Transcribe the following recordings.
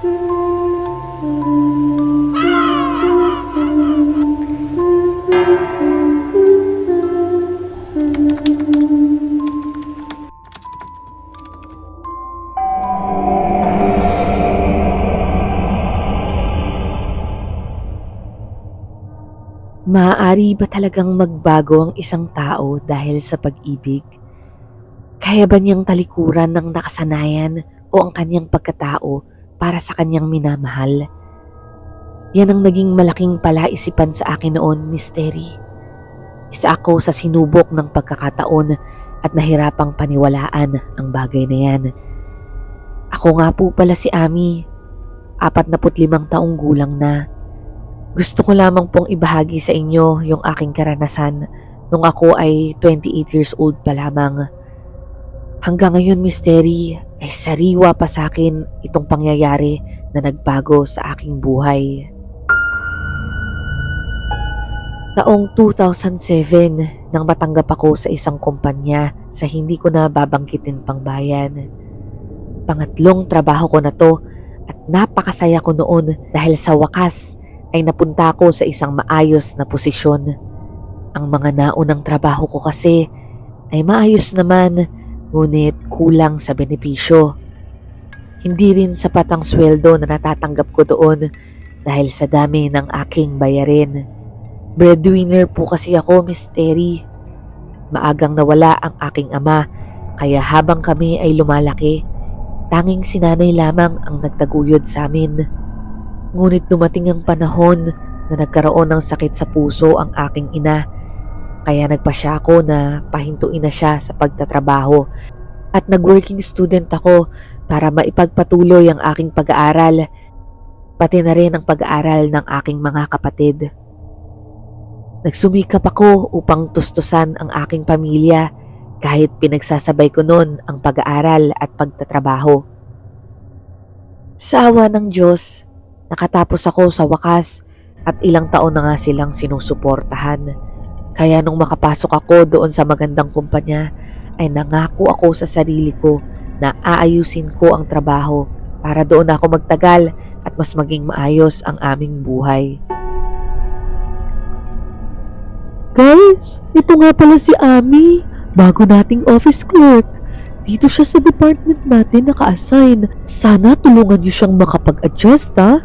Maaari ba talagang magbago ang isang tao dahil sa pag-ibig? Kaya ba niyang talikuran ng nakasanayan o ang kanyang pagkatao para sa kanyang minamahal? Yan ang naging malaking palaisipan sa akin noon, Mystery. Isa ako sa sinubok ng pagkakataon at nahirapang paniwalaan ang bagay na yan. Ako nga po pala si Ami, 45 taong gulang na. Gusto ko lamang pong ibahagi sa inyo yung aking karanasan nung ako ay 28 years old pa lamang. Hanggang ngayon, Mystery, ay sariwa pa sa akin itong pangyayari na nagbago sa aking buhay. Taong 2007 nang matanggap ako sa isang kumpanya sa hindi ko na babanggitin pang bayan. Pangatlong trabaho ko na to at napakasaya ko noon dahil sa wakas ay napunta ako sa isang maayos na posisyon. Ang mga naunang trabaho ko kasi ay maayos naman, ngunit kulang sa benepisyo. Hindi rin sapat ang sweldo na natatanggap ko doon dahil sa dami ng aking bayarin. Breadwinner po kasi ako, Mystery. Maagang nawala ang aking ama, kaya habang kami ay lumalaki, tanging si nanay lamang ang nagtaguyod sa amin. Ngunit dumating ang panahon na nagkaroon ng sakit sa puso ang aking ina, kaya nagpasya ako na pahintuin na siya sa pagtatrabaho at nag-working student ako para maipagpatuloy ang aking pag-aaral, pati na rin ang pag-aaral ng aking mga kapatid. Nagsumikap ako upang tustusan ang aking pamilya kahit pinagsasabay ko noon ang pag-aaral at pagtatrabaho. Sa awa ng Diyos, nakatapos ako sa wakas at ilang taon na nga silang sinusuportahan. Kaya nung makapasok ako doon sa magandang kumpanya, ay nangako ako sa sarili ko na aayusin ko ang trabaho para doon ako magtagal at mas maging maayos ang aming buhay. Guys, ito nga pala si Ami, bago nating office clerk. Dito siya sa department natin naka-assign. Sana tulungan niyo siyang makapag-adjust, ha?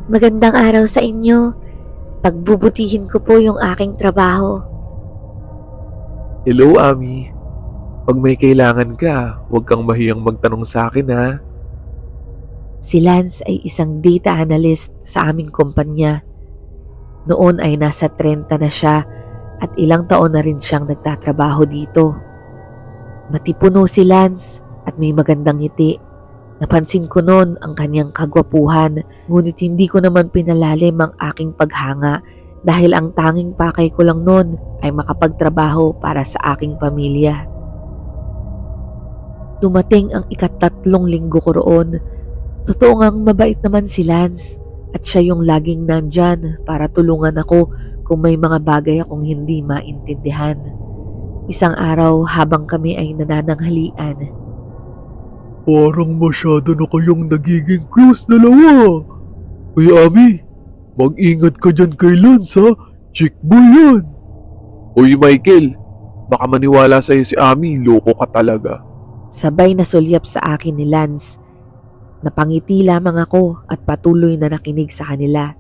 Magandang araw sa inyo. Pagbubutihin ko po yung aking trabaho. Hello, Ami. Pag may kailangan ka, huwag kang mahiyang magtanong sa akin, ha? Si Lance ay isang data analyst sa aming kumpanya. Noon ay nasa 30 na siya at ilang taon na rin siyang nagtatrabaho dito. Matipuno si Lance at may magandang ngiti. Napansin ko noon ang kanyang kagwapuhan, ngunit hindi ko naman pinalalim ang aking paghanga dahil ang tanging pakay ko lang noon ay makapagtrabaho para sa aking pamilya. Dumating ang ika-3 linggo ko roon. Totoo ngang mabait naman si Lance at siya yung laging nandyan para tulungan ako kung may mga bagay akong hindi maintindihan. Isang araw habang kami ay nanananghalian, Parang masyado na kayong nagiging close dalawa. Uy, Ami, mag-ingat ka dyan kay Lance, ha? Chick boy yan. Uy, Michael, baka maniwala sa'yo si Ami, loko ka talaga. sabay na sulyap sa akin ni Lance. Napangiti lamang ako at patuloy na nakinig sa kanila.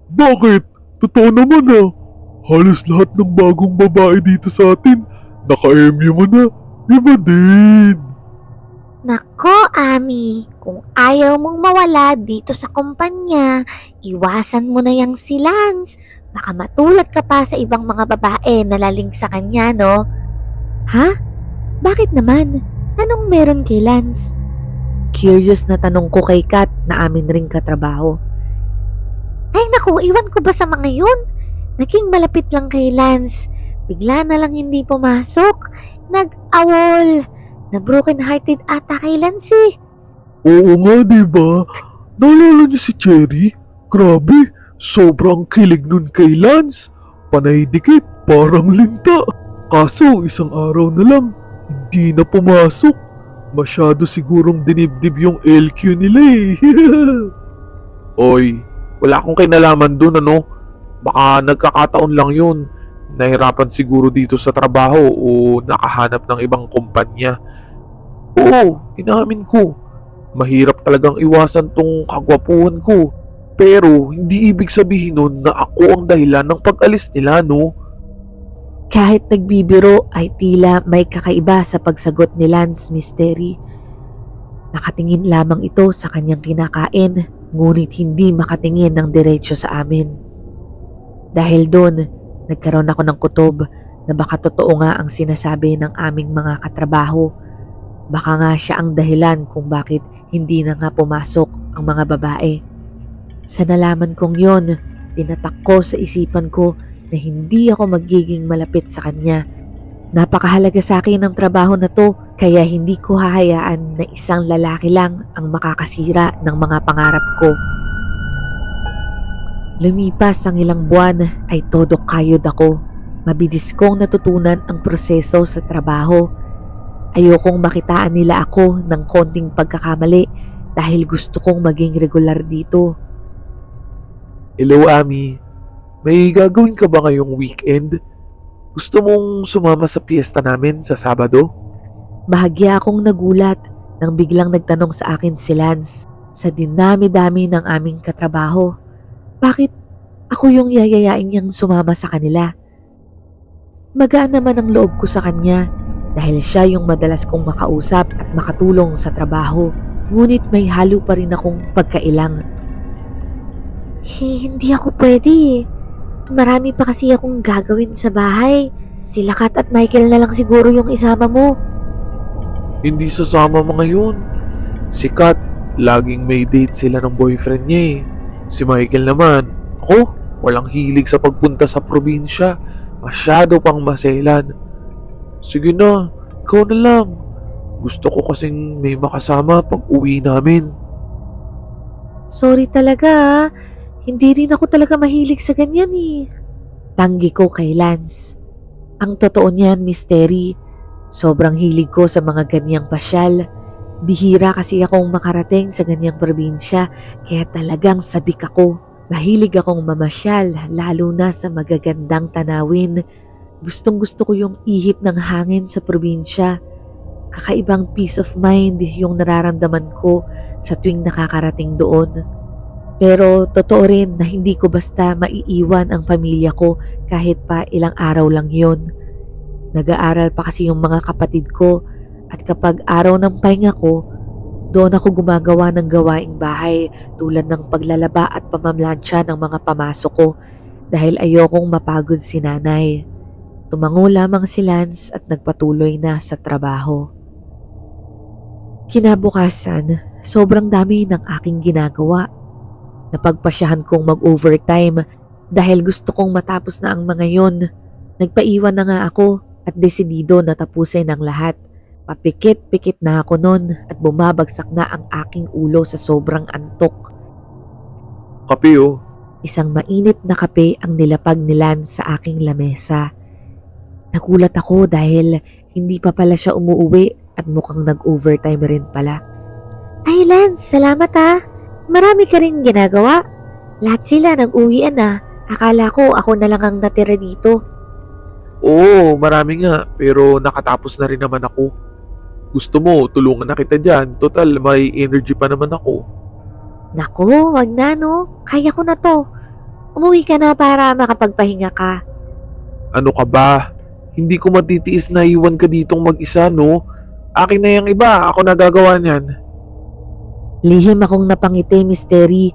Bakit? Totoo naman, ha? Halos lahat ng bagong babae dito sa atin, naka-MU mo na. Iba din. Nako, Ami, kung ayaw mong mawala dito sa kumpanya, iwasan mo na yang si Lance. Baka matulad ka pa sa ibang mga babae na laling sa kanya, no? Ha? Bakit naman? Anong meron kay Lance? Curious na tanong ko kay Kat na amin ring katrabaho. Ay naku, iwan ko ba sa mga yun? Naging malapit lang kay Lance. Bigla na lang hindi pumasok. Nag-awol. Na broken-hearted ata kay Lance eh. Oo nga, diba? Naalala niyo si Cherry? Grabe, sobrang kilig nun kay Lance. Panay dikit, parang linta. Kaso isang araw na lang, hindi na pumasok. Masyado sigurong dinibdib yung LQ nila eh. Oy, wala akong kinalaman dun ano. Baka nagkakataon lang yun. Nahirapan siguro dito sa trabaho o nakahanap ng ibang kumpanya. Oo, inamin ko. Mahirap talagang iwasan tong kagwapuhan ko. Pero hindi ibig sabihin nun na ako ang dahilan ng pag-alis nila, no? Kahit nagbibiro ay tila may kakaiba sa pagsagot ni Lance Mystery. Nakatingin lamang ito sa kanyang kinakain, ngunit hindi makatingin ng diretso sa amin. Dahil doon, nagkaroon ako ng kutob na baka totoo nga ang sinasabi ng aming mga katrabaho. Baka nga siya ang dahilan kung bakit hindi na nga pumasok ang mga babae. Sa nalaman kong yon, tinatak ko sa isipan ko na hindi ako magiging malapit sa kanya. Napakahalaga sa akin ang trabaho na to, kaya hindi ko hahayaan na isang lalaki lang ang makakasira ng mga pangarap ko. Lumipas ang ilang buwan ay todo kayod ako. Mabilis kong natutunan ang proseso sa trabaho. Ayokong makitaan nila ako ng konting pagkakamali dahil gusto kong maging regular dito. Hello, Ami. May gagawin ka ba ngayong weekend? Gusto mong sumama sa piyesta namin sa Sabado? Bahagya akong nagulat nang biglang nagtanong sa akin si Lance sa dinami-dami ng aming katrabaho. Bakit ako yung yayayain niyang sumama sa kanila? Magaan naman ang loob ko sa kanya dahil siya yung madalas kong makausap at makatulong sa trabaho. Ngunit may halo pa rin akong pagkailang. Hindi ako pwede. Marami pa kasi akong gagawin sa bahay. Sila Kat at Michael na lang siguro yung isama mo. Hindi sasama mga yun. Si Kat, laging may date sila ng boyfriend niya eh. Si Michael naman, ako, walang hilig sa pagpunta sa probinsya. Masyado pang maselan. Sige na, ikaw na lang. Gusto ko kasing may makasama pag uwi namin. Sorry talaga ah. Hindi rin ako talaga mahilig sa ganyan eh. Tanggi ko kay Lance. Ang totoo niyan, Mystery. Sobrang hilig ko sa mga ganyang pasyal. Bihira kasi akong makarating sa ganyang probinsya, kaya talagang sabik ako. Mahilig akong mamasyal, lalo na sa magagandang tanawin. Gustong gusto ko yung ihip ng hangin sa probinsya. Kakaibang peace of mind yung nararamdaman ko sa tuwing nakakarating doon. Pero totoo rin na hindi ko basta maiiwan ang pamilya ko kahit pa ilang araw lang yon. Nag-aaral pa kasi yung mga kapatid ko at kapag araw ng pahinga ko, doon ako gumagawa ng gawaing bahay tulad ng paglalaba at pamamlansya ng mga pamasok ko dahil ayokong mapagod si nanay. Tumango lamang si Lance at nagpatuloy na sa trabaho. Kinabukasan, sobrang dami ng aking ginagawa. Napagpasyahan kong mag-overtime dahil gusto kong matapos na ang mga yon. Nagpaiwan na nga ako at desidido na tapusin ang lahat. Papikit-pikit na ako nun at bumabagsak na ang aking ulo sa sobrang antok. Kape oh. Isang mainit na kape ang nilapag ni Lance sa aking lamesa. Nagulat ako dahil hindi pa pala siya umuuwi at mukhang nag-overtime rin pala. Ay Lance, salamat ah. Marami ka rin ginagawa. Lahat sila nag-uwian na. Akala ko ako na lang ang natira dito. Oo, marami nga, pero nakatapos na rin naman ako. Gusto mo, tulungan na kita dyan. Total, may energy pa naman ako. Naku, wag na no. Kaya ko na to. Umuwi ka na para makapagpahinga ka. Ano ka ba? Hindi ko matitiis na iwan ka ditong mag-isa, no? Akin na yung iba, ako nagagawa niyan. Lihim akong napangiti, Mystery.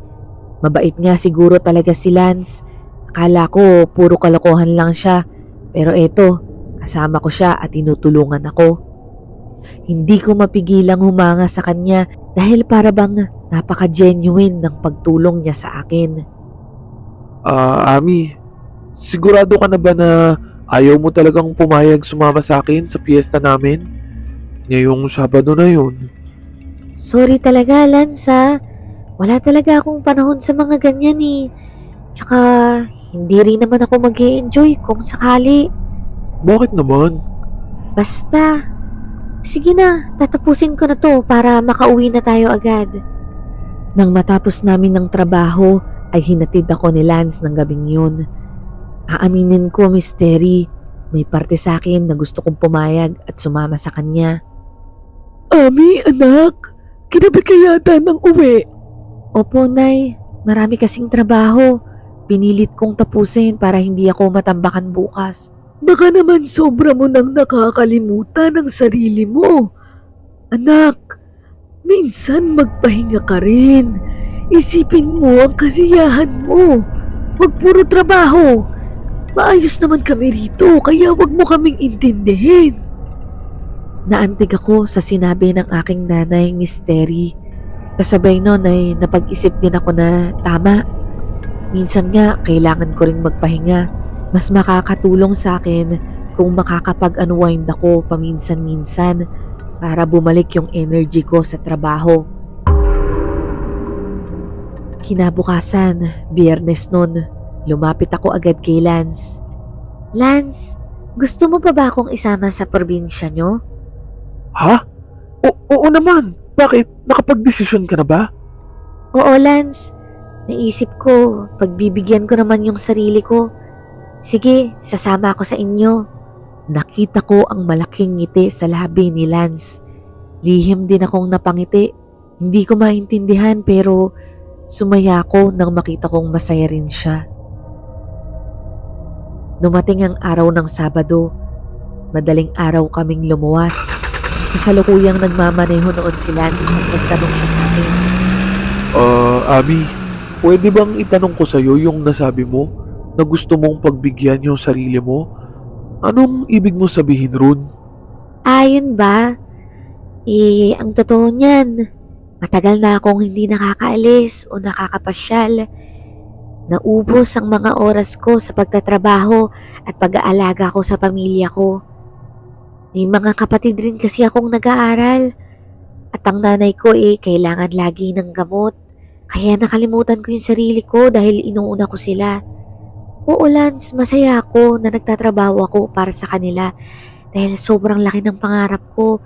Mabait nga siguro talaga si Lance. Akala ko puro kalokohan lang siya. Pero eto, kasama ko siya at tinutulungan ako. Hindi ko mapigilang humanga sa kanya dahil para bang napaka-genuine ng pagtulong niya sa akin. Ami, sigurado ka na ba na ayaw mo talagang pumayag sumama sa akin sa piyesta namin? Ngayong Sabado na yun. Sorry talaga, Lance ah. Wala talaga akong panahon sa mga ganyan eh. Tsaka, hindi rin naman ako mag-e-enjoy kung sakali. Bakit naman? Basta, Sige na, tatapusin ko na to para makauwi na tayo agad. Nang matapos namin ng trabaho, ay hinatid ako ni Lance ng gabing yun. Aaminin ko, Miss Terry, may parte sa akin na gusto kong pumayag at sumama sa kanya. Ami, anak, kinabi ka yata ng uwi. Opo, Nay, marami kasing trabaho. Pinilit kong tapusin para hindi ako matambakan bukas. Baka naman sobra mo nang nakakalimutan ang sarili mo. Anak, minsan magpahinga ka rin. Isipin mo ang kasiyahan mo. Huwag puro trabaho. Maayos naman kami rito, kaya huwag mo kaming intindihin. Naantig ako sa sinabi ng aking nanay, Miss Terry. Kasabay nun ay napag-isip din ako na tama. Minsan nga, kailangan ko ring magpahinga. Mas makakatulong sa akin kung makakapag-unwind ako paminsan-minsan para bumalik yung energy ko sa trabaho. Kinabukasan, Biyernes nun, lumapit ako agad kay Lance. Lance, gusto mo pa ba akong isama sa probinsya nyo? Ha? Oo naman. Bakit? Nakapag-desisyon ka na ba? Oo, Lance. Naisip ko, pagbibigyan ko naman yung sarili ko. Sige, sasama ako sa inyo. Nakita ko ang malaking ngiti sa labi ni Lance. Lihim din akong napangiti. Hindi ko maintindihan pero sumaya ako nang makita kong masaya rin siya. Dumating ang araw ng Sabado. Madaling araw kaming lumuwas. Kasalukuyang nagmamaneho noon si Lance at nagtanong siya sa akin. Ami, pwede bang itanong ko sa'yo yung nasabi mo na gusto mong pagbigyan yung sarili mo? Anong ibig mo sabihin ron? Ayun ba? Ang totoo niyan, matagal na akong hindi nakakaalis o nakakapasyal. Naubos ang mga oras ko sa pagtatrabaho at pag-aalaga ko sa pamilya ko. May mga kapatid rin kasi akong nag-aaral. At ang nanay ko kailangan lagi ng gamot. Kaya nakalimutan ko yung sarili ko dahil inuuna ko sila. Oo, Lance, masaya ako na nagtatrabaho ako para sa kanila dahil sobrang laki ng pangarap ko.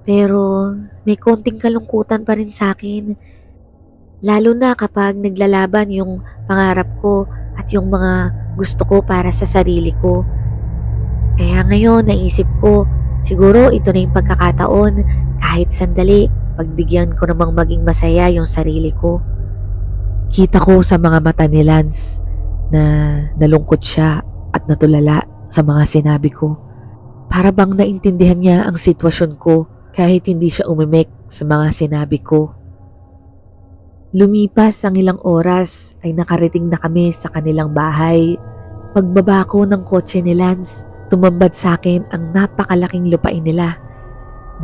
Pero may konting kalungkutan pa rin sa akin. Lalo na kapag naglalaban yung pangarap ko at yung mga gusto ko para sa sarili ko. Kaya ngayon naisip ko, siguro ito na yung pagkakataon kahit sandali, pagbigyan ko namang maging masaya yung sarili ko. Kita ko sa mga mata ni Lance na nalungkot siya at natulala sa mga sinabi ko. Para bang naintindihan niya ang sitwasyon ko kahit hindi siya umimik sa mga sinabi ko. Lumipas ang ilang oras ay nakarating na kami sa kanilang bahay. Pagbaba ko ng kotse ni Lance, tumambad sa akin ang napakalaking lupain nila.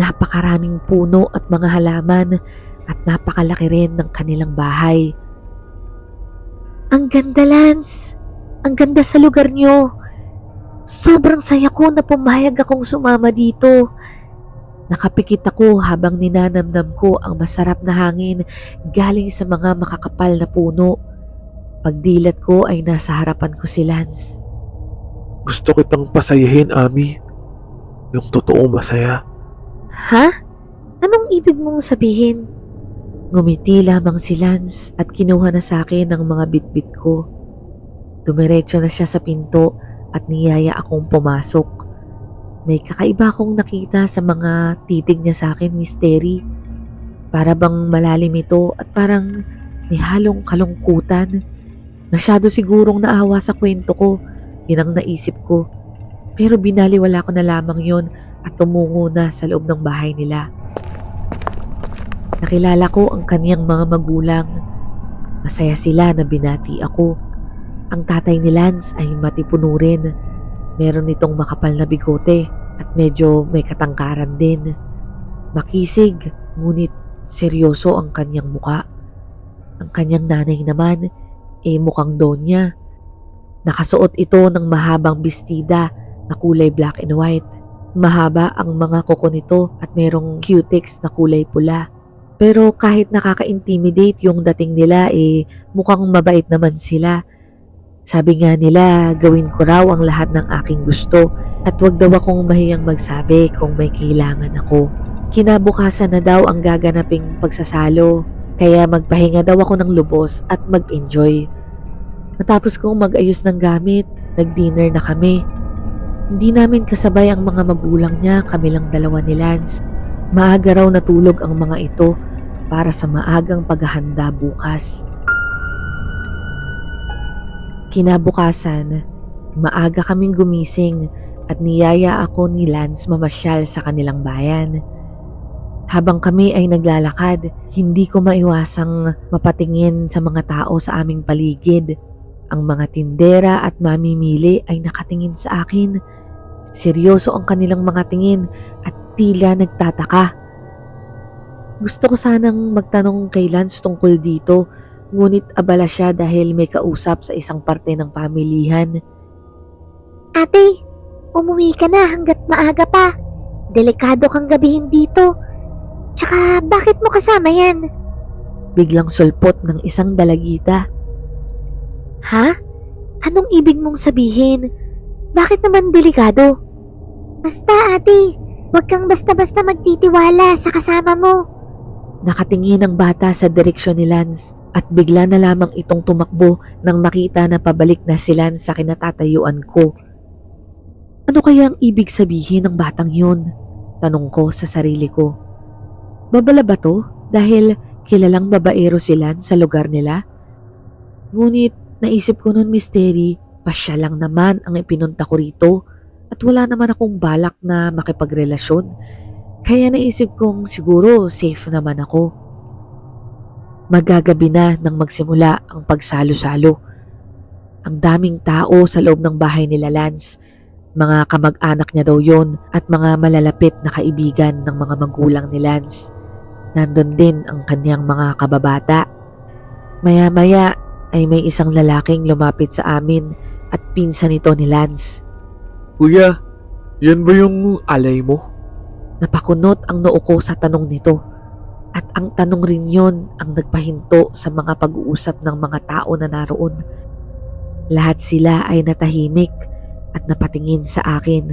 Napakaraming puno at mga halaman at napakalaki rin ng kanilang bahay. Ang ganda, Lance. Ang ganda sa lugar nyo. Sobrang saya ko na pumayag akong sumama dito. Nakapikit ako habang ninanamnam ko ang masarap na hangin galing sa mga makakapal na puno. Pagdilat ko ay nasa harapan ko si Lance. Gusto kitang pasayahin, Ami. Yung totoo masaya. Ha? Anong ibig mong sabihin? Ngumiti lamang si Lance at kinuha na sa akin ang mga bitbit ko. Dumiretso na siya sa pinto at niyaya akong pumasok. May kakaiba akong nakita sa mga titig niya sa akin, Miss Terry. Para bang malalim ito at parang may halong kalungkutan. Masyado sigurong naawa sa kwento ko, yun ang naisip ko. Pero binaliwala ko na lamang yon at tumungo na sa loob ng bahay nila. Nakilala ko ang kaniyang mga magulang. Masaya sila na binati ako. Ang tatay ni Lance ay matipuno rin. Meron itong makapal na bigote at medyo may katangkaran din. Makisig, ngunit seryoso ang kanyang muka. Ang kanyang nanay naman mukhang donya. Nakasuot ito ng mahabang bestida na kulay black and white. Mahaba ang mga kuko nito at merong cutics na kulay pula. Pero kahit nakaka-intimidate yung dating nila mukhang mabait naman sila. Sabi nga nila, gawin ko raw ang lahat ng aking gusto at wag daw akong mahiyang magsabi kung may kailangan ako. Kinabukasan na daw ang gaganaping pagsasalo, kaya magpahinga daw ako ng lubos at mag-enjoy. Matapos kong mag-ayos ng gamit, nag-dinner na kami. Hindi namin kasabay ang mga magulang niya, kami lang dalawa ni Lance. Maaga raw natulog ang mga ito para sa maagang paghahanda bukas. Kinabukasan, maaga kaming gumising at niyaya ako ni Lance mamasyal sa kanilang bayan. Habang kami ay naglalakad, hindi ko maiwasang mapatingin sa mga tao sa aming paligid. Ang mga tindera at mamimili ay nakatingin sa akin. Seryoso ang kanilang mga tingin at tila nagtataka. Gusto ko sanang magtanong kay Lance tungkol dito, ngunit abala siya dahil may kausap sa isang parte ng pamilihan. Ate, umuwi ka na hanggat maaga pa. Delikado kang gabihin dito. Tsaka bakit mo kasama yan? Biglang sulpot ng isang dalagita. Ha? Anong ibig mong sabihin? Bakit naman delikado? Basta ate, huwag kang basta-basta magtitiwala sa kasama mo. Nakatingin ang bata sa direksyon ni Lance at bigla na lamang itong tumakbo nang makita na pabalik na si Lance sa kinatatayuan ko. Ano kaya ang ibig sabihin ng batang yun? Tanong ko sa sarili ko. Babala ba to dahil kilalang babaero si Lance sa lugar nila? Ngunit naisip ko nun, mystery, pasya lang naman ang ipinunta ko rito at wala naman akong balak na makipagrelasyon. Kaya naisip kong siguro safe naman ako. Magagabi na nang magsimula ang pagsalo-salo. Ang daming tao sa loob ng bahay nila Lance. Mga kamag-anak niya daw yon at mga malalapit na kaibigan ng mga magulang ni Lance. Nandun din ang kanyang mga kababata. Maya-maya ay may isang lalaking lumapit sa amin at pinsan ito ni Lance. Kuya, yan ba yung alay mo? Napakunot ang noo ko sa tanong nito at ang tanong rin yon ang nagpahinto sa mga pag-uusap ng mga tao na naroon. Lahat sila ay natahimik at napatingin sa akin.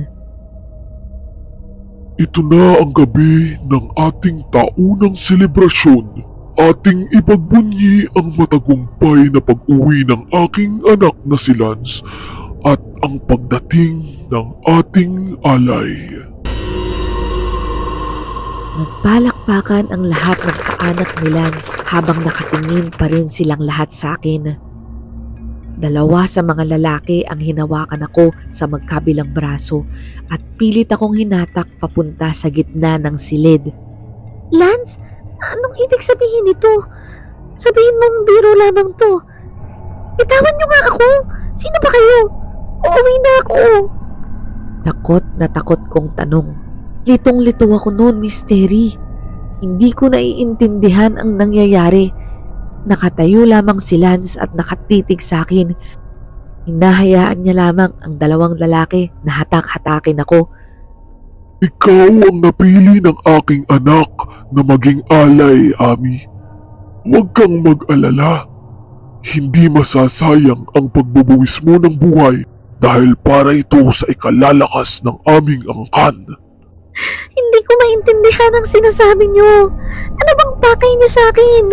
Ito na ang gabi ng ating taunang selebrasyon. Ating ipagbunyi ang matagumpay na pag-uwi ng aking anak na si Lance at ang pagdating ng ating alay. Nagpalakpakan ang lahat ng kaanak ni Lance habang nakatingin pa rin silang lahat sa akin. Dalawa sa mga lalaki ang hinawakan ako sa magkabilang braso at pilit akong hinatak papunta sa gitna ng silid. Lance, anong ibig sabihin nito? Sabihin mong biro lamang to. Bitawan niyo nga ako. Sino ba kayo? Uuwi na ako. Takot kong tanong. Litong-lito ako noon, mystery. Hindi ko naiintindihan ang nangyayari. Nakatayo lamang si Lance at nakatitig sa akin. Hinahayaan niya lamang ang dalawang lalaki na hatak-hatakin ako. Ikaw ang napili ng aking anak na maging alay, Ami. Huwag kang mag-alala. Hindi masasayang ang pagbubuwis mo ng buhay dahil para ito sa ikalalakas ng aming angkan. Hindi ko maintindihan ang sinasabi niyo. Ano bang pakay niyo sa akin?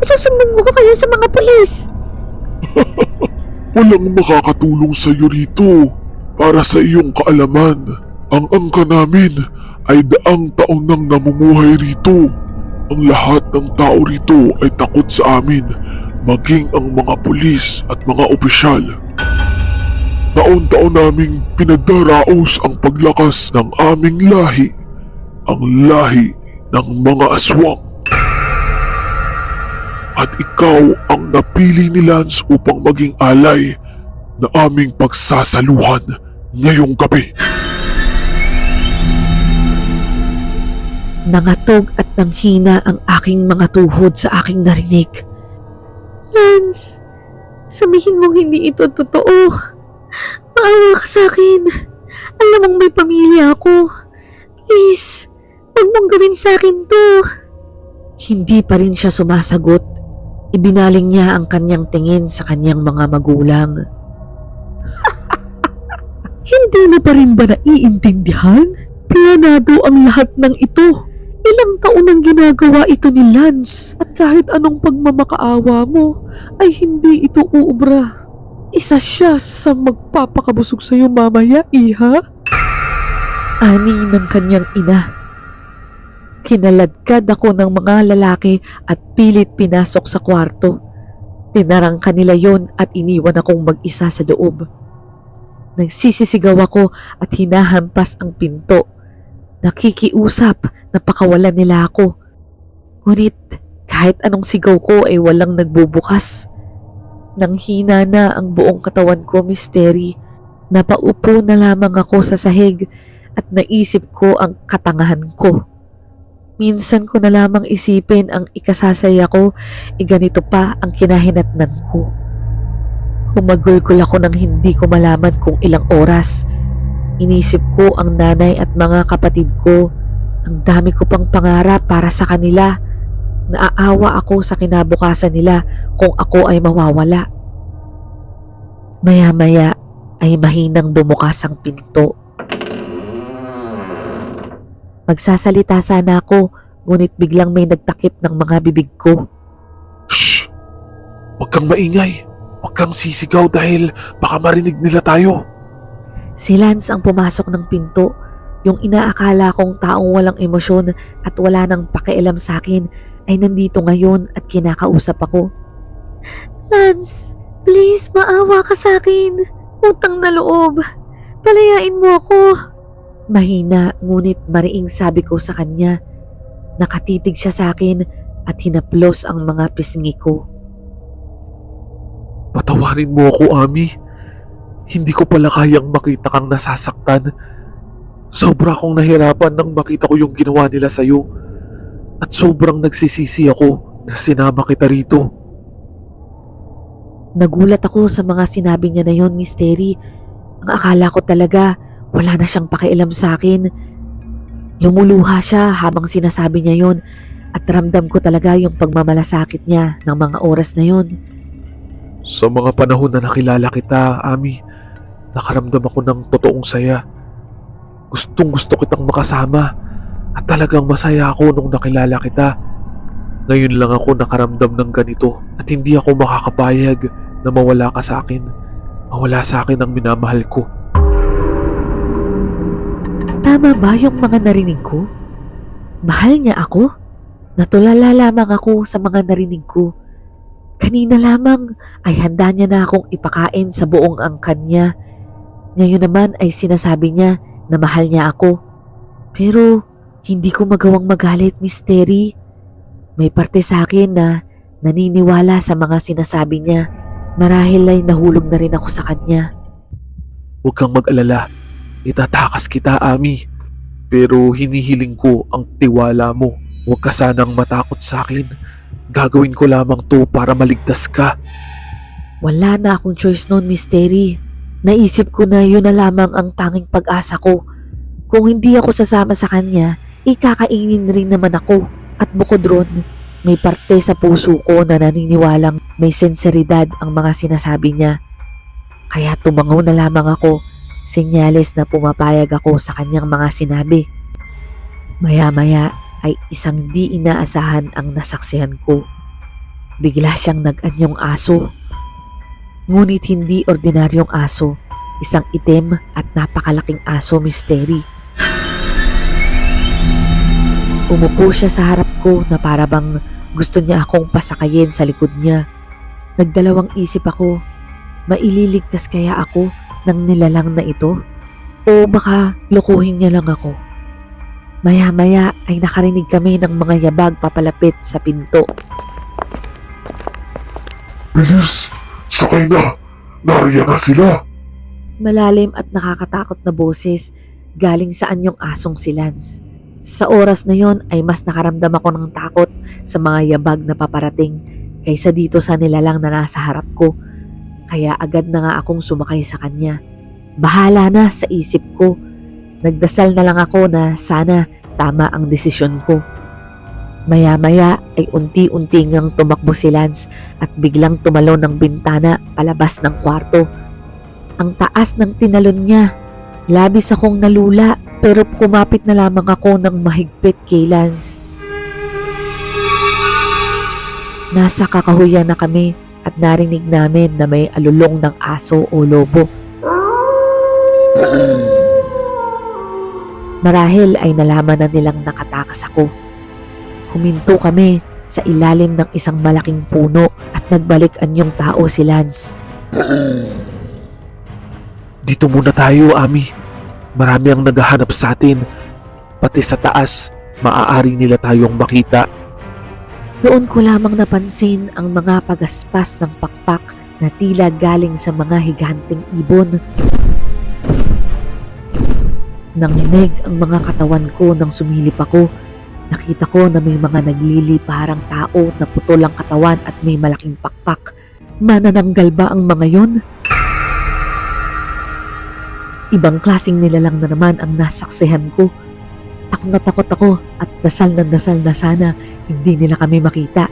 Isusumbong ko kayo sa mga pulis. Walang makakatulong sa iyo rito. Para sa iyong kaalaman, ang angka namin ay daang taon nang namumuhay rito. Ang lahat ng tao rito ay takot sa amin, maging ang mga pulis at mga opisyal. Taon-taon naming pinagdaraos ang paglakas ng aming lahi, ang lahi ng mga aswang. At ikaw ang napili ni Lance upang maging alay na aming pagsasaluhan ngayong gabi. Nangatog at nanghina ang aking mga tuhod sa aking narinig. Lance, sabihin mong hindi ito totoo. Maawa ka sa akin. Alam mong may pamilya ako. Please, huwag mong gawin sa akin to. Hindi pa rin siya sumasagot. Ibinaling niya ang kanyang tingin sa kanyang mga magulang. Hindi mo pa rin ba naiintindihan? Planado ang lahat ng ito. Ilang taon ang ginagawa ito ni Lance at kahit anong pagmamakaawa mo ay hindi ito uubra. Isa siya sa magpapakabusog sa'yo mamaya, iha. Ani ng kanyang ina. Kinaladkad ako ng mga lalaki at pilit pinasok sa kwarto. Tinarang kanila yon at iniwan akong mag-isa sa loob. Nagsisisigaw ako at hinahampas ang pinto. Nakikiusap na pakawalan nila ako. Ngunit kahit anong sigaw ko ay walang nagbubukas. Nang hina na ang buong katawan ko, Misteri, napaupo na lamang ako sa sahig at naisip ko ang katangahan ko. Minsan ko na lamang isipin ang ikasasaya ko, ganito pa ang kinahinatnan ko. Humagulgol ako nang hindi ko malaman kung ilang oras. Inisip ko ang nanay at mga kapatid ko. Ang dami ko pang pangarap para sa kanila. Naaawa ako sa kinabukasan nila kung ako ay mawawala. Maya-maya ay mahinang bumukas ang pinto. Magsasalita sana ako, ngunit biglang may nagtakip ng mga bibig ko. Shh! Huwag kang maingay. Huwag kang sisigaw dahil baka marinig nila tayo. Si Lance ang pumasok ng pinto. Yung inaakala kong taong walang emosyon at wala nang pakialam sa akin ay nandito ngayon at kinakausap ako. Lance, please maawa ka sa akin. Utang na loob. Palayain mo ako. Mahina ngunit mariing sabi ko sa kanya. Nakatitig siya sa akin at hinaplos ang mga pisngi ko. Patawarin mo ako, Ami. Hindi ko pala kayang makita kang nasasaktan. Sobra akong nahirapan nang makita ko yung ginawa nila sa'yo. At sobrang nagsisisi ako na sinama kita rito. Nagulat ako sa mga sinabi niya na yon, Misteri. Ang akala ko talaga wala na siyang pakialam sa akin. Lumuluha siya habang sinasabi niya yon at ramdam ko talaga yung pagmamalasakit niya ng mga oras na yon. Sa mga panahon na nakilala kita, Ami, nakaramdam ako ng totoong saya. Gustong gusto kitang makasama at talagang masaya ako nung nakilala kita. Ngayon lang ako nakaramdam ng ganito at hindi ako makakapayag na mawala ka sa akin. Mawala sa akin ang minamahal ko. Tama ba yung mga narinig ko? Mahal niya ako? Natulala lamang ako sa mga narinig ko. Kanina lamang ay handa niya na akong ipakain sa buong angkan niya. Ngayon naman ay sinasabi niya na mahal niya ako. Pero hindi ko magawang magalit, Misteri. May parte sa akin na naniniwala sa mga sinasabi niya. Marahil ay nahulog na rin ako sa kanya. Huwag kang mag-alala. Itatakas kita, Ami. Pero hinihiling ko ang tiwala mo. Huwag ka sanang matakot sa akin. Gagawin ko lamang to para maligtas ka. Wala na akong choice noon, Misteri. Naisip ko na yun na lamang ang tanging pag-asa ko. Kung hindi ako sasama sa kanya, ikakainin rin naman ako. At bukod ron, may parte sa puso ko na naniniwalang may sinseridad ang mga sinasabi niya. Kaya tumangaw na lamang ako, senyales na pumapayag ako sa kanyang mga sinabi. Maya-maya ay isang di inaasahan ang nasaksihan ko. Bigla siyang nag-anyong aso. Ngunit hindi ordinaryong aso, isang itim at napakalaking aso, Misteri. Umupo siya sa harap ko na para bang gusto niya akong pasakayin sa likod niya. Nagdalawang isip ako, maililigtas kaya ako ng nilalang na ito? O baka lokohin niya lang ako? Maya-maya ay nakarinig kami ng mga yabag papalapit sa pinto. Bilis! Sakay na! Nariyan na sila! Malalim at nakakatakot na boses galing sa anyong asong si Lance. Sa oras na yon ay mas nakaramdam ako ng takot sa mga yabag na paparating kaysa dito sa nilalang na nasa harap ko. Kaya agad na nga akong sumakay sa kanya. Bahala na sa isip ko. Nagdasal na lang ako na sana tama ang desisyon ko. Maya-maya ay unti-unti ngang tumakbo si Lance at biglang tumalon ng bintana palabas ng kwarto. Ang taas ng tinalon niya. Labis akong nalula pero kumapit na lamang ako ng mahigpit kay Lance. Nasa kakahuyan na kami at narinig namin na may alulong ng aso o lobo. Marahil ay nalaman na nilang nakatakas ako. Huminto kami sa ilalim ng isang malaking puno at nagbalik anyong tao si Lance. Dito muna tayo, Ami. Marami ang naghahanap sa atin. Pati sa taas, maaari nila tayong makita. Doon ko lamang napansin ang mga pagaspas ng pakpak na tila galing sa mga higanting ibon. Nanginig ang mga katawan ko nang sumilip ako. Nakita ko na may mga nagliliparang tao na putol ang katawan at may malaking pakpak. Manananggal ba ang mga yon? Ibang klaseng nilalang na naman ang nasaksihan ko. Takot na takot ako at dasal na sana hindi nila kami makita.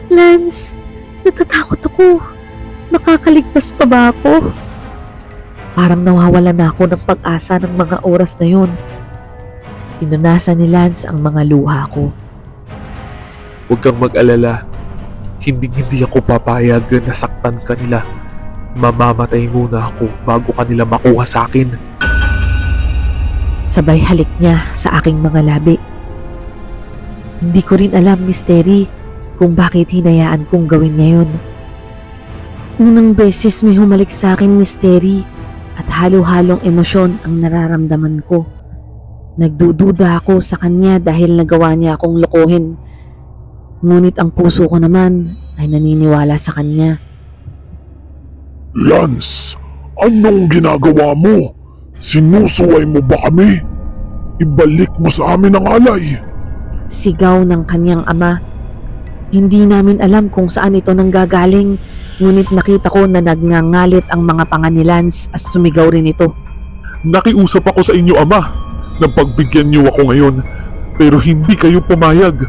Lance, natatakot ako. Makakaligtas pa ba ako? Parang nawawalan na ako ng pag-asa ng mga oras na yon. Pinunasan ni Lance ang mga luha ko. Huwag kang mag-alala. Hindi ako papayag na saktan ka nila. Mamamatay muna ako bago kanila makuha sa akin. Sabay halik niya sa aking mga labi. Hindi ko rin alam, Misteri, kung bakit hinayaan kong gawin niya yun. Unang beses may humalik sa akin, Misteri, at halo-halong emosyon ang nararamdaman ko. Nagdududa ako sa kanya dahil nagawa niya akong lokohin. Ngunit ang puso ko naman ay naniniwala sa kanya. Lance, anong ginagawa mo? Sinusuway mo ba kami? Ibalik mo sa amin ang alay. Sigaw ng kanyang ama. Hindi namin alam kung saan ito nanggagaling, ngunit nakita ko na nagngangalit ang mga panga ni Lance at sumigaw rin ito. Nakiusap ako sa inyo, Ama, na pagbigyan niyo ako ngayon, pero hindi kayo pumayag.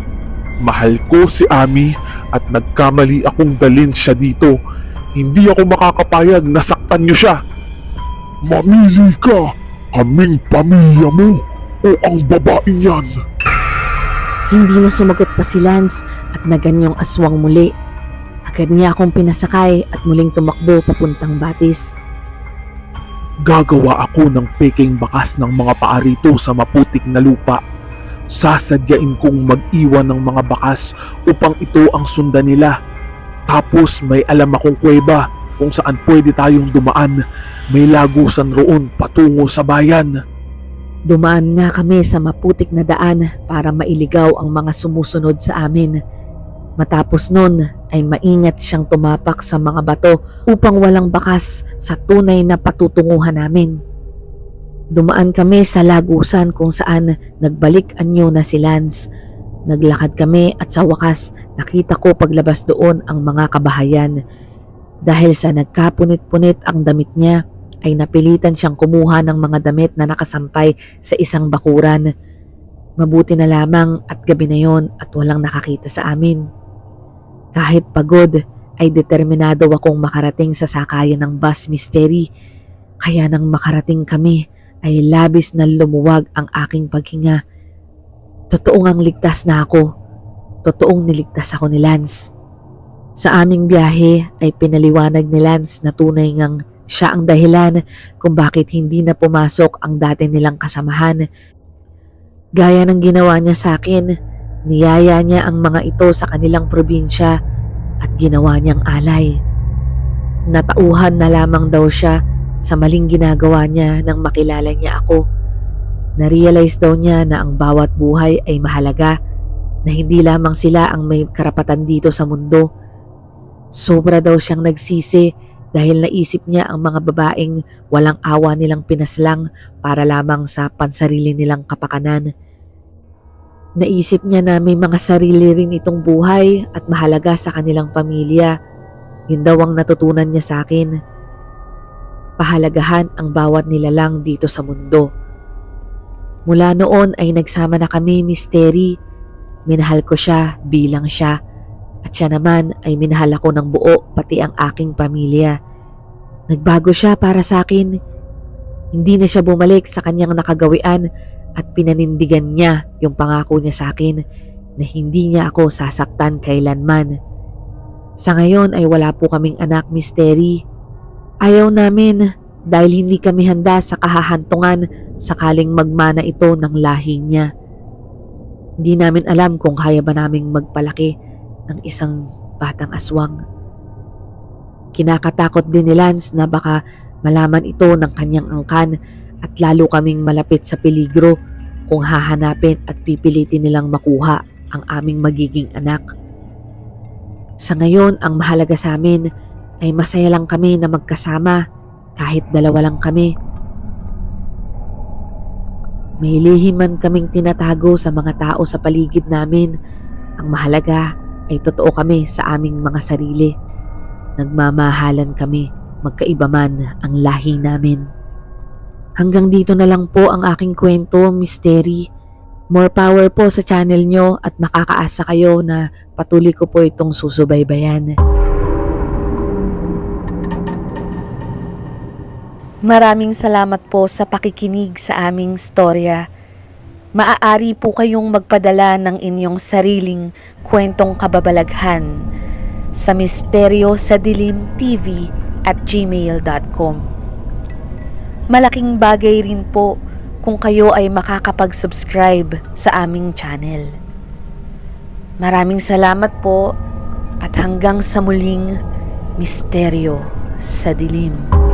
Mahal ko si Ami at nagkamali akong dalhin siya dito. Hindi ako makakapayag na saktan niyo siya. Mamili ka, kaming pamilya mo o ang babaeng yan. Hindi na sumagot pa si Lance at naganyong aswang muli. Agad niya akong pinasakay at muling tumakbo papuntang batis. Gagawa ako ng peking bakas ng mga paa rito sa maputik na lupa. Sasadyain kong mag-iwan ng mga bakas upang ito ang sundan nila. Tapos may alam akong kuweba kung saan pwede tayong dumaan. May lagusan roon patungo sa bayan. Dumaan nga kami sa maputik na daan para mailigaw ang mga sumusunod sa amin. Matapos nun ay maingat siyang tumapak sa mga bato upang walang bakas sa tunay na patutunguhan namin. Dumaan kami sa lagusan kung saan nagbalik anyo na si Lance. Naglakad kami at sa wakas nakita ko paglabas doon ang mga kabahayan. Dahil sa nagkapunit-punit ang damit niya, ay napilitan siyang kumuha ng mga damit na nakasampay sa isang bakuran. Mabuti na lamang at gabi na yon at walang nakakita sa amin. Kahit pagod, ay determinado akong makarating sa sakayan ng bus, Misteri. Kaya nang makarating kami, ay labis na lumuwag ang aking paghinga. Totoong ang ligtas na ako. Totoong niligtas ako ni Lance. Sa aming biyahe ay pinaliwanag ni Lance na tunay ngang siya ang dahilan kung bakit hindi na pumasok ang dati nilang kasamahan. Gaya ng ginawa niya sa akin, niyaya niya ang mga ito sa kanilang probinsya at ginawa niyang alay. Natauhan na lamang daw siya sa maling ginagawa niya nang makilala niya ako. Na-realize daw niya na ang bawat buhay ay mahalaga, na hindi lamang sila ang may karapatan dito sa mundo. Sobra daw siyang nagsisi dahil naisip niya ang mga babaeng walang awa nilang pinaslang para lamang sa pansarili nilang kapakanan. Naisip niya na may mga sarili rin itong buhay at mahalaga sa kanilang pamilya. Yun daw ang natutunan niya sa akin. Pahalagahan ang bawat nilalang dito sa mundo. Mula noon ay nagsama na kami, Misteri. Minahal ko siya bilang siya. At siya naman ay minahal ako ng buo pati ang aking pamilya. Nagbago siya para sa akin. Hindi na siya bumalik sa kanyang nakagawian at pinanindigan niya yung pangako niya sa akin na hindi niya ako sasaktan kailanman. Sa ngayon ay wala po kaming anak, Miss Terry. Ayaw namin dahil hindi kami handa sa kahahantungan sakaling magmana ito ng lahi niya. Hindi namin alam kung kaya ba naming magpalaki ng isang batang aswang. Kinakatakot din ni Lance na baka malaman ito ng kanyang angkan at lalo kaming malapit sa peligro kung hahanapin at pipilitin nilang makuha ang aming magiging anak. Sa ngayon, ang mahalaga sa amin ay masaya lang kami na magkasama kahit dalawa lang kami. May lihim man kaming tinatago sa mga tao sa paligid namin. Ang mahalaga ay totoo kami sa aming mga sarili. Nagmamahalan kami, magkaiba man ang lahi namin. Hanggang dito na lang po ang aking kwento, Miss Terry. More power po sa channel nyo at makakaasa kayo na patuloy ko po itong susubaybayan. Maraming salamat po sa pakikinig sa aming storya. Maaari po kayong magpadala ng inyong sariling kwentong kababalaghan sa misteryoSadilimTV@gmail.com. Malaking bagay rin po kung kayo ay makakapag-subscribe sa aming channel. Maraming salamat po at hanggang sa muling Misteryo sa Dilim.